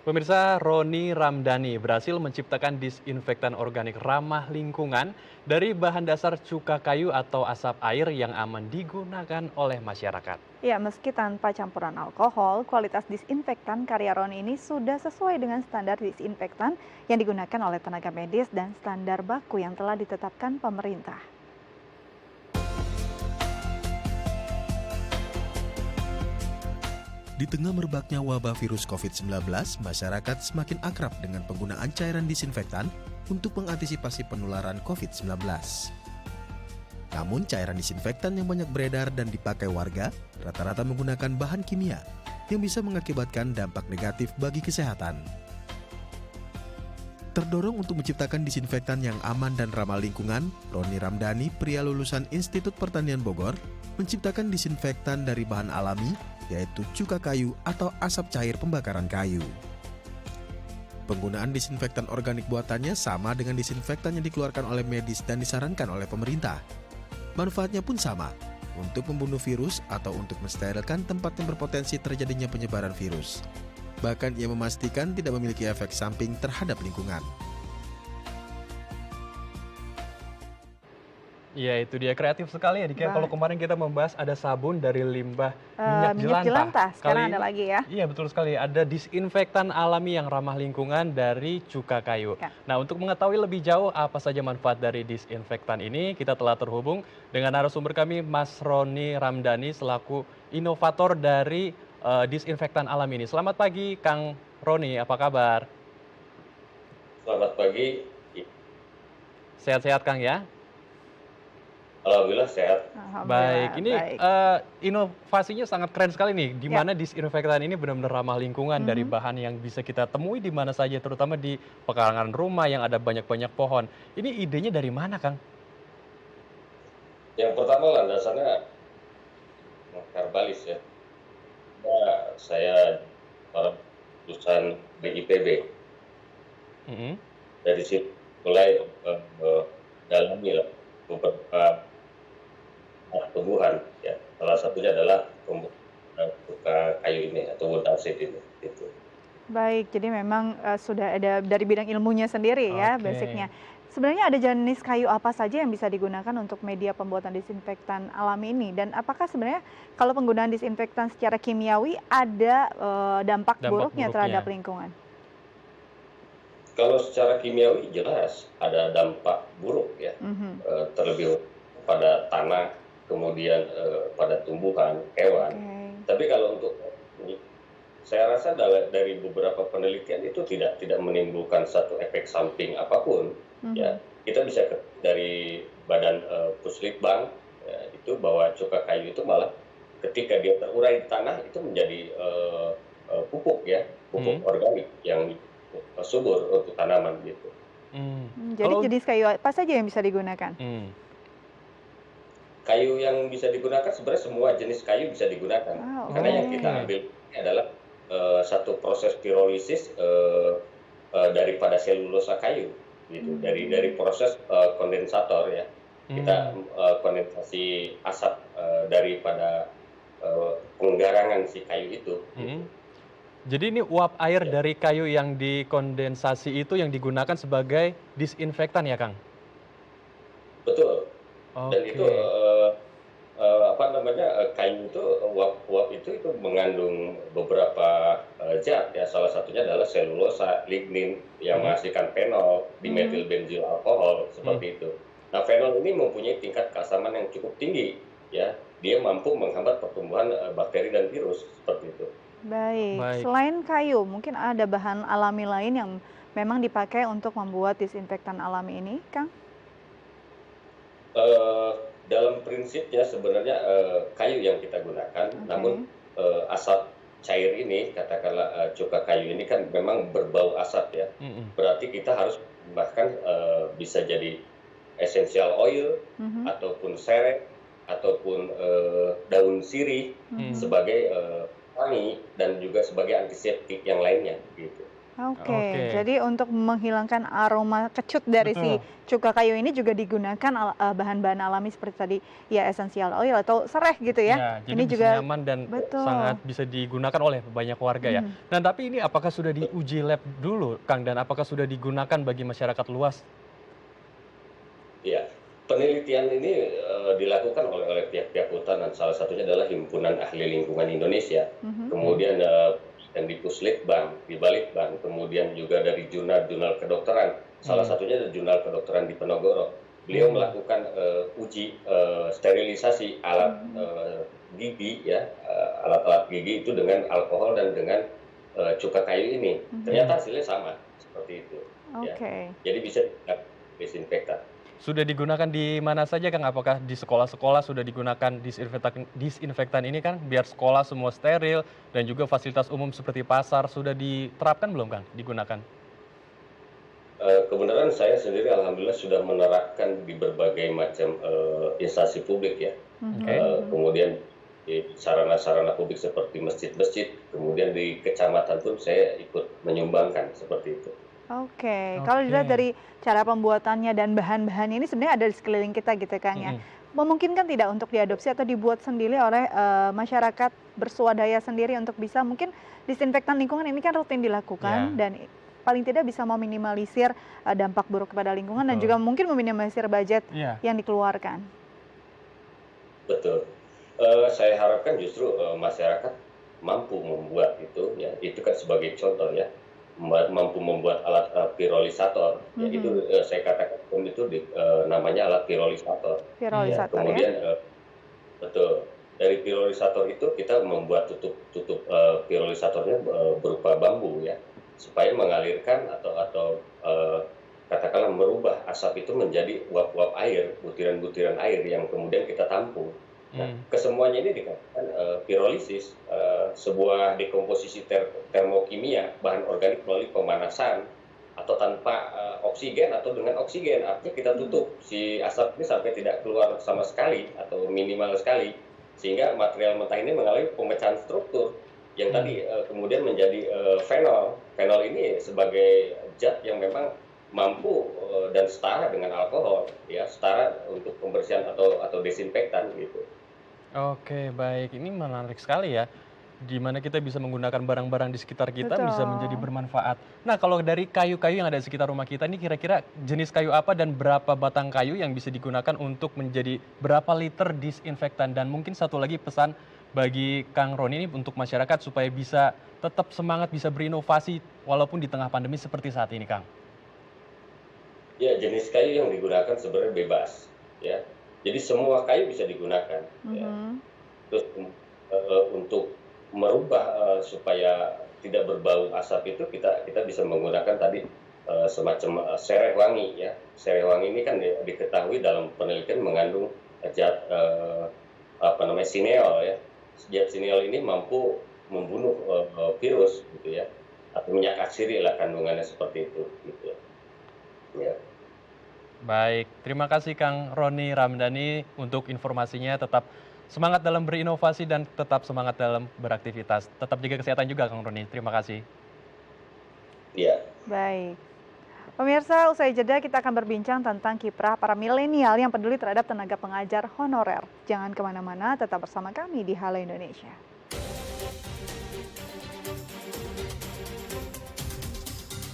Pemirsa, Roni Ramdhani berhasil menciptakan disinfektan organik ramah lingkungan dari bahan dasar cuka kayu atau asap air yang aman digunakan oleh masyarakat. Ya, meski tanpa campuran alkohol, kualitas disinfektan karya Ron ini sudah sesuai dengan standar disinfektan yang digunakan oleh tenaga medis dan standar baku yang telah ditetapkan pemerintah. Di tengah merebaknya wabah virus COVID-19, masyarakat semakin akrab dengan penggunaan cairan disinfektan untuk mengantisipasi penularan COVID-19. Namun, cairan disinfektan yang banyak beredar dan dipakai warga rata-rata menggunakan bahan kimia yang bisa mengakibatkan dampak negatif bagi kesehatan. Terdorong untuk menciptakan disinfektan yang aman dan ramah lingkungan, Roni Ramdhani, pria lulusan Institut Pertanian Bogor, menciptakan disinfektan dari bahan alami, yaitu cuka kayu atau asap cair pembakaran kayu. Penggunaan disinfektan organik buatannya sama dengan disinfektan yang dikeluarkan oleh medis dan disarankan oleh pemerintah. Manfaatnya pun sama, untuk membunuh virus atau untuk mensterilkan tempat yang berpotensi terjadinya penyebaran virus. Bahkan ia memastikan tidak memiliki efek samping terhadap lingkungan. Ya, itu dia kreatif sekali ya Dika. Kalau Bah, kemarin kita membahas ada sabun dari limbah minyak minyak jelantah. jelantah, sekarang Kali ada ini, lagi ya. iya betul sekali, ada disinfektan alami yang ramah lingkungan dari cuka kayu. Ya. Nah, untuk mengetahui lebih jauh apa saja manfaat dari disinfektan ini, kita telah terhubung dengan narasumber kami, Mas Roni Ramdhani, selaku inovator dari disinfektan alam ini. Selamat pagi, Kang Roni, apa kabar? Selamat pagi. Sehat-sehat, Kang ya? Alhamdulillah sehat. Baik, Alhamdulillah, ini baik. inovasinya sangat keren sekali nih, di Ya. mana disinfektan ini benar-benar ramah lingkungan dari Mhm. bahan yang bisa kita temui di mana saja, terutama di pekarangan rumah yang ada banyak-banyak pohon. Ini idenya dari mana, Kang? Yang pertama landasannya herbalis ya. Saya orang lulusan BIPB. Mhm. Dari situ mulai dalami lah beberapa tumbuhan ya. Salah satunya adalah cuka kayu ini atau wood acid ini. Gitu. Baik, jadi memang, sudah ada dari bidang ilmunya sendiri ya, Oke. basicnya. Sebenarnya ada jenis kayu apa saja yang bisa digunakan untuk media pembuatan disinfektan alami ini? Dan apakah sebenarnya kalau penggunaan disinfektan secara kimiawi ada, dampak Dampak buruknya terhadap buruknya. lingkungan? Kalau secara kimiawi jelas ada dampak buruk ya, Mhm, terlebih pada tanah, kemudian pada tumbuhan, hewan. oke. Tapi kalau untuk saya rasa dari beberapa penelitian itu tidak menimbulkan satu efek samping apapun. Mhm, Ya, kita bisa dari Badan Puslitbang ya, itu bahwa cuka kayu itu malah ketika dia terurai di tanah itu menjadi pupuk ya, pupuk Mhm. organik yang subur untuk tanaman gitu. jadi Kalau jenis kayu apa saja yang bisa digunakan? mmm, Kayu yang bisa digunakan sebenarnya semua jenis kayu bisa digunakan. Ah, Karena oke. yang kita oke. ambil ini adalah satu proses pirolisis daripada selulosa kayu gitu. Dari Mmm, proses kondensator ya. Kita Mmm, kondensasi asap daripada penggarangan si kayu itu mhm. gitu. Jadi ini uap air Ya, dari kayu yang dikondensasi itu yang digunakan sebagai disinfektan ya, Kang? betul. Dan itu Oke. apa namanya, kayu itu uap-uap itu mengandung beberapa zat ya, salah satunya adalah selulosa, lignin yang Mhm, menghasilkan fenol, mhm. dimetil benzyl alkohol, mhm. seperti itu. Nah, fenol ini mempunyai tingkat keasaman yang cukup tinggi ya, dia mampu menghambat pertumbuhan bakteri dan virus, seperti itu. Baik, Baik. selain kayu, mungkin ada bahan alami lain yang memang dipakai untuk membuat disinfektan alami ini, Kang? Eee, dalam prinsipnya sebenarnya, kayu yang kita gunakan, namun, Oke. asap cair ini katakanlah, cuka kayu ini kan memang berbau asap ya. Mhm, Berarti kita harus bahkan, bisa jadi essential oil, Mhm, ataupun sereh, ataupun, daun sirih mhm. mhm. sebagai, wangi dan juga sebagai antiseptik yang lainnya gitu. Oke, Oke, jadi untuk menghilangkan aroma kecut dari si betul. cuka kayu ini juga digunakan bahan-bahan alami seperti tadi ya essential oil atau sereh gitu ya. Ya, jadi Ini bisa juga nyaman dan sangat betul. bisa digunakan oleh banyak warga ya. Mhm. Nah, tapi ini apakah sudah diuji lab dulu, Kang, dan apakah sudah digunakan bagi masyarakat luas? Ya, penelitian ini dilakukan oleh pihak-pihak kehutanan. Salah satunya adalah Himpunan Ahli Lingkungan Indonesia, Mhm. Mhm. kemudian yang di Puslitbang, di Balitbang, kemudian juga dari jurnal-jurnal kedokteran. Salah Mhm. satunya dari jurnal kedokteran di Penogoro. Beliau Mhm. melakukan uji sterilisasi alat Mhm. gigi ya, alat-alat gigi itu dengan alkohol dan dengan cuka kayu ini. Mhm. Ternyata hasilnya sama seperti itu. Ya, Oke. jadi bisa disinfektan. Sudah digunakan di mana saja, Kang? Apakah di sekolah-sekolah sudah digunakan disinfektan ini, Kang? Biar sekolah semua steril dan juga fasilitas umum seperti pasar sudah diterapkan belum, Kang? Digunakan? Kebenaran saya sendiri alhamdulillah sudah menerapkan di berbagai macam instansi publik ya. Mhm. Oke. Mhm. Kemudian di sarana-sarana publik seperti masjid-masjid, kemudian di kecamatan pun saya ikut menyumbangkan seperti itu. Oke, kalau dilihat Oke. dari cara pembuatannya dan bahan-bahan ini sebenarnya ada di sekeliling kita gitu Kang ya. Mhm. Memungkinkan tidak untuk diadopsi atau dibuat sendiri oleh masyarakat bersuadaya sendiri untuk bisa mungkin disinfektan lingkungan ini kan rutin dilakukan Ya, dan paling tidak bisa meminimalisir dampak buruk kepada lingkungan dan betul. juga mungkin meminimalisir budget Iya. yang dikeluarkan. Betul. Saya harapkan justru masyarakat mampu membuat itu ya. Itu kan sebagai contoh ya. Mampu membuat alat pirolisator. Ya Mhm. itu saya katakan itu namanya alat pirolisator. Mhm. Ya, Pirolisator ya. kemudian betul. Dari pirolisator itu kita membuat tutup pirolisatornya berupa bambu ya, supaya mengalirkan atau katakanlah merubah asap itu menjadi uap-uap air, butiran-butiran air yang kemudian kita tampung. Nah, Mhm. kesemuanya ini dikatakan pirolisis, sebuah dekomposisi termokimia bahan organik melalui pemanasan atau tanpa oksigen atau dengan oksigen. Artinya kita Mhm. tutup si asap ini sampai tidak keluar sama sekali atau minimal sekali, sehingga material mentah ini mengalami pemecahan struktur yang Mhm. tadi kemudian menjadi fenol. Fenol ini sebagai zat yang memang mampu dan setara dengan alkohol, ya setara untuk pembersihan atau desinfektan gitu. Oke, baik. Ini menarik sekali ya, di mana kita bisa menggunakan barang-barang di sekitar kita bisa menjadi Betul. bermanfaat. Nah, kalau dari kayu-kayu yang ada di sekitar rumah kita ini kira-kira jenis kayu apa dan berapa batang kayu yang bisa digunakan untuk menjadi berapa liter disinfektan? Dan mungkin satu lagi pesan bagi Kang Roni ini untuk masyarakat supaya bisa tetap semangat, bisa berinovasi walaupun di tengah pandemi seperti saat ini, Kang. Ya, jenis kayu yang digunakan sebenarnya bebas, ya. Jadi semua kayu bisa digunakan, ya. Mhm. Terus untuk merubah supaya tidak berbau asap itu kita bisa menggunakan tadi semacam sereh wangi ya. Sereh wangi ini kan diketahui dalam penelitian mengandung zat apa namanya sineol ya. Zat sineol ini mampu membunuh virus gitu ya, atau minyak atsiri lah kandungannya seperti itu gitu ya. Ya. Baik, terima kasih Kang Roni Ramdhani untuk informasinya. Tetap semangat dalam berinovasi dan tetap semangat dalam beraktivitas. Tetap jaga kesehatan juga Kang Roni. Terima kasih. Iya. Baik. Pemirsa, usai jeda kita akan berbincang tentang kiprah para milenial yang peduli terhadap tenaga pengajar honorer. Jangan kemana-mana, tetap bersama kami di Halo Indonesia.